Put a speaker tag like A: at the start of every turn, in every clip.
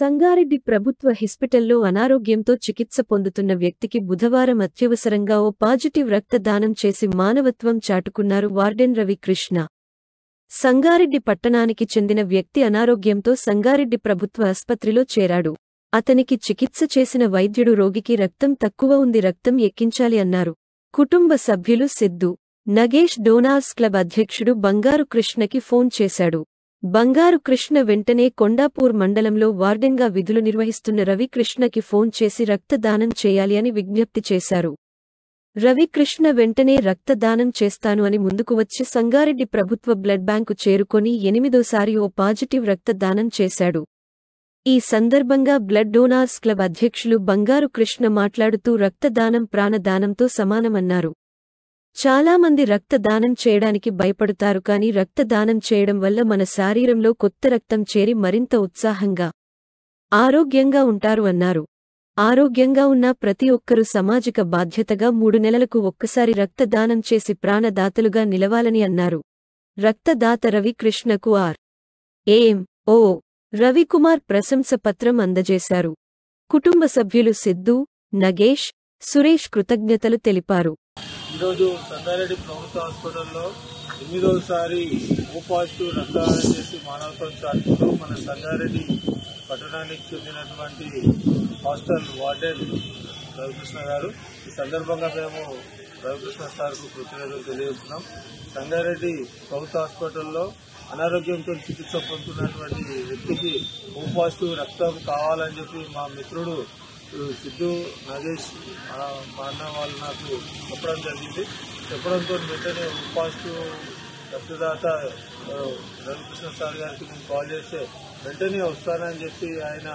A: సంగారెడ్డి ప్రభుత్వ హాస్పిటల్లో అనారోగ్యంతో చికిత్స పొందుతున్న వ్యక్తికి బుధవారం అత్యవసరంగా ఓ పాజిటివ్ రక్త దానం చేసి మానవత్వం చాటుకున్నారు వార్డెన్ రవికృష్ణ. సంగారెడ్డి పట్టణానికి చెందిన వ్యక్తి అనారోగ్యంతో సంగారెడ్డి ప్రభుత్వ ఆస్పత్రిలో చేరాడు. అతనికి చికిత్స చేసిన వైద్యుడు రోగికి రక్తం తక్కువ ఉంది, రక్తం ఎక్కించాలి అన్నారు. కుటుంబ సభ్యులు సిద్ధు, నగేష్ డోనార్స్ క్లబ్ అధ్యక్షుడు బంగారు కృష్ణకి ఫోన్ చేశాడు. బంగారు కృష్ణ వెంటనే కొండాపూర్ మండలంలో వార్డెన్గా విధులు నిర్వహిస్తున్న రవికృష్ణకి ఫోన్ చేసి రక్తదానం చేయాలి అని విజ్ఞప్తి చేశారు. రవికృష్ణ వెంటనే రక్తదానం చేస్తాను అని ముందుకు వచ్చి సంగారెడ్డి ప్రభుత్వ బ్లడ్ బ్యాంకు చేరుకొని 8వ ఓ పాజిటివ్ రక్తదానం చేశాడు. ఈ సందర్భంగా బ్లడ్ డోనార్స్ క్లబ్ అధ్యక్షులు బంగారు కృష్ణ మాట్లాడుతూ రక్తదానం ప్రాణదానంతో సమానమన్నారు. చాలామంది రక్తదానం చేయడానికి భయపడతారు, కానీ రక్తదానం చేయడం వల్ల మన శరీరంలో కొత్త రక్తం చేరి మరింత ఉత్సాహంగా, ఆరోగ్యంగా ఉంటారు అన్నారు. ఆరోగ్యంగా ఉన్న ప్రతి ఒక్కరూ సామాజిక బాధ్యతగా 3 నెలలకు ఒక్కసారి రక్తదానం చేసి ప్రాణదాతలుగా నిలవాలని అన్నారు. రక్తదాత రవికృష్ణకు ఆర్.ఎం.ఓ. రవికుమార్ ప్రశంస పత్రం అందజేశారు. కుటుంబ సభ్యులు సిద్ధు, నగేష్, సురేష్ కృతజ్ఞతలు తెలిపారు.
B: ఈరోజు సంగారెడ్డి ప్రభుత్వ హాస్పిటల్లో 8వ ఓ పాజిటివ్ రక్తదానం చేసి మానవత్వం చాటుతూ మన సంగారెడ్డి పట్టణానికి చెందినటువంటి హాస్టల్ వార్డెన్ రవికృష్ణ గారు. ఈ సందర్భంగా మేము రవికృష్ణ సార్కు కృతజ్ఞతలు తెలియజేస్తున్నాం. సంగారెడ్డి ప్రభుత్వ హాస్పిటల్లో అనారోగ్యంతో చికిత్స పొందుతున్నటువంటి వ్యక్తికి ఓ పాజిటివ్ రక్తం కావాలని చెప్పి మా మిత్రుడు సిద్ధు, నగేష్ మా అన్న వాళ్ళు నాకు చెప్పడం జరిగింది. చెప్పడంతో వెంటనే ఓ పాజిటివ్ రక్తదాత రవికృష్ణ సార్ గారికి నేను కాల్ చేస్తే వెంటనే వస్తానని చెప్పి ఆయన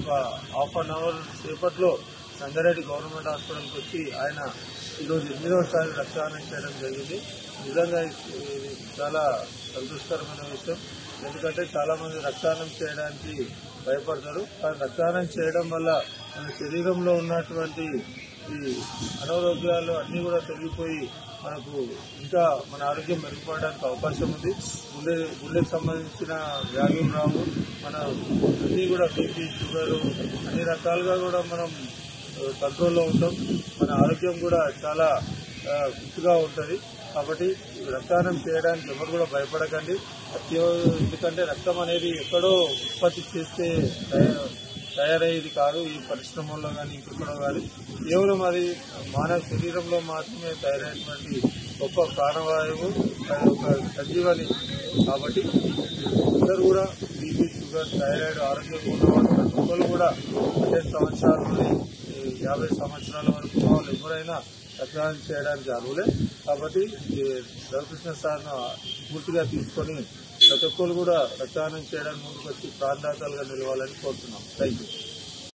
B: ఒక హాఫ్ అన్ అవర్ సేపట్లో సంగారెడ్డి గవర్నమెంట్ హాస్పిటల్కి వచ్చి ఆయన ఈరోజు 8వ రక్తదానం చేయడం జరిగింది. నిజంగా ఇది చాలా సంతోషకరమైన విషయం. ఎందుకంటే చాలా మంది రక్తదానం చేయడానికి భయపడతారు, కానీ రక్తదానం చేయడం వల్ల మన శరీరంలో ఉన్నటువంటి ఈ అనారోగ్యాలు అన్నీ కూడా తొలగిపోయి మనకు ఇంకా మన ఆరోగ్యం మెరుగుపడడానికి అవకాశం ఉంది. గుండెకి సంబంధించిన వ్యాధులు రావు, మన అన్నీ కూడా బీపీ, షుగర్ అన్ని రకాలుగా కూడా మనం కంట్రోల్లో ఉంటాం. మన ఆరోగ్యం కూడా చాలా ఫిట్గా ఉంటుంది. కాబట్టి రక్తదానం చేయడానికి ఎవరు కూడా భయపడకండి. ఎందుకంటే రక్తం అనేది ఎక్కడో ఉత్పత్తి చేస్తే తయారయ్యేది కాదు, ఈ పరిశ్రమల్లో కానీ ఇంకెక్కడో కానీ. కేవలం అది మానవ శరీరంలో మాత్రమే తయారైనటువంటి గొప్ప ప్రాణవాయువు, ఒక సంజీవని. కాబట్టి అందరూ కూడా బీపీ, షుగర్, థైరాయిడ్ ఆరోగ్యంగా ఉన్నవాళ్ళు ప్రతి ఒక్కరు కూడా 18 సంవత్సరాల నుండి 50 సంవత్సరాల వరకు వాళ్ళు ఎవరైనా రక్తదానం చేయడానికి అర్హులే. కాబట్టి రవికృష్ణ సార్ను పూర్తిగా తీసుకొని ప్రతి ఒక్కరు కూడా రక్తదానం చేయడానికి ముందుకు వచ్చి ప్రాణదాతలుగా నిలవాలని కోరుతున్నాం. Thank you.